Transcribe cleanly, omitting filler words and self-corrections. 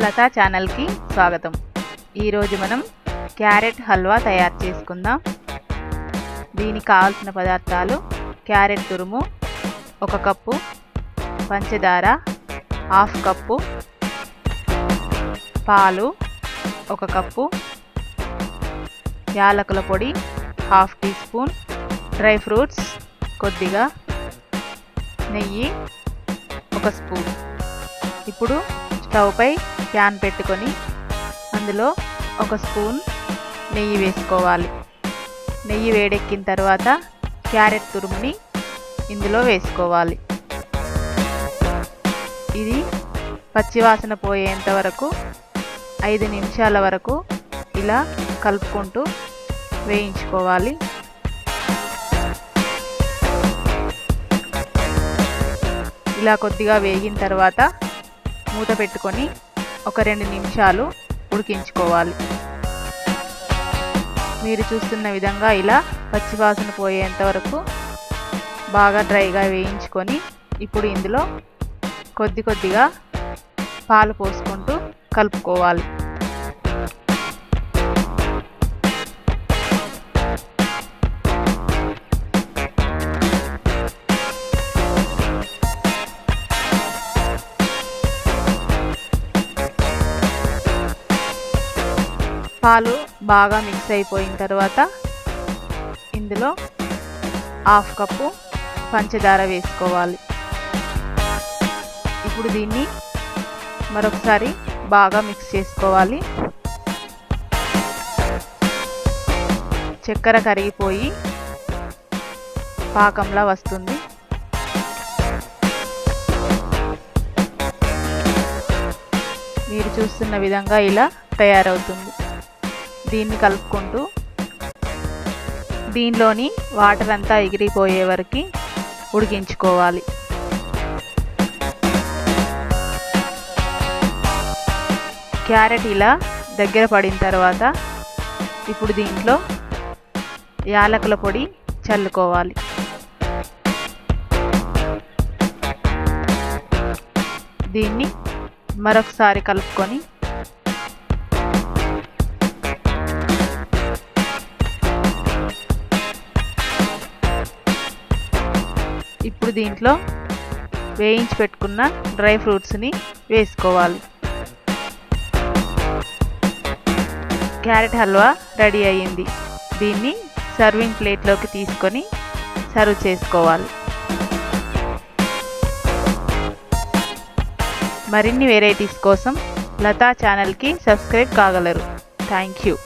లతా ఛానల్కి స్వాగతం. ఈరోజు మనం క్యారెట్ హల్వా తయారు చేసుకుందాం. దీనికి కావాల్సిన పదార్థాలు: క్యారెట్ తురుము 1 కప్పు, పంచదార 1/2 కప్పు, పాలు 1 కప్పు, యాలకుల పొడి 1/2 టీ స్పూన్, డ్రై ఫ్రూట్స్ కొద్దిగా, నెయ్యి 1 స్పూన్. ఇప్పుడు స్టవ్ పై ప్యాన్ పెట్టుకొని అందులో 1 స్పూన్ నెయ్యి వేసుకోవాలి. నెయ్యి వేడెక్కిన తర్వాత క్యారెట్ తురుముని ఇందులో వేసుకోవాలి. ఇది పచ్చివాసన పోయేంత వరకు 5 నిమిషాల వరకు ఇలా కలుపుకుంటూ వేయించుకోవాలి. ఇలా కొద్దిగా వేగిన తర్వాత మూత పెట్టుకొని ఒక 2 నిమిషాలు ఉడికించుకోవాలి. మీరు చూస్తున్న విధంగా ఇలా పచ్చివాసన పోయేంత వరకు బాగా డ్రైగా వేయించుకొని ఇప్పుడు ఇందులో కొద్దిగా పాలు పోసుకుంటూ కలుపుకోవాలి. పాలు బాగా మిక్స్ అయిపోయిన తర్వాత ఇందులో 1/2 కప్పు పంచదార వేసుకోవాలి. ఇప్పుడు దీన్ని మరొకసారి బాగా మిక్స్ చేసుకోవాలి. చక్కెర కరిగిపోయి పాకంలా వస్తుంది. మీరు చూస్తున్న విధంగా ఇలా తయారవుతుంది. దీన్ని కలుపుకుంటూ దీనిలోని వాటర్ అంతా ఎగిరిపోయే వరకు ఉడికించుకోవాలి. క్యారెట్ ఇలా దగ్గర పడిన తర్వాత ఇప్పుడు దీంట్లో యాలకుల పొడి చల్లుకోవాలి. దీన్ని మరొకసారి కలుపుకొని ఇప్పుడు దీంట్లో వేయించి పెట్టుకున్న డ్రై ఫ్రూట్స్ని వేసుకోవాలి. క్యారెట్ హల్వా రెడీ అయ్యింది. దీన్ని సర్వింగ్ ప్లేట్లోకి తీసుకొని సర్వ్ చేసుకోవాలి. మరిన్ని వెరైటీస్ కోసం లతా ఛానల్కి సబ్స్క్రైబ్ కాగలరు. Thank you.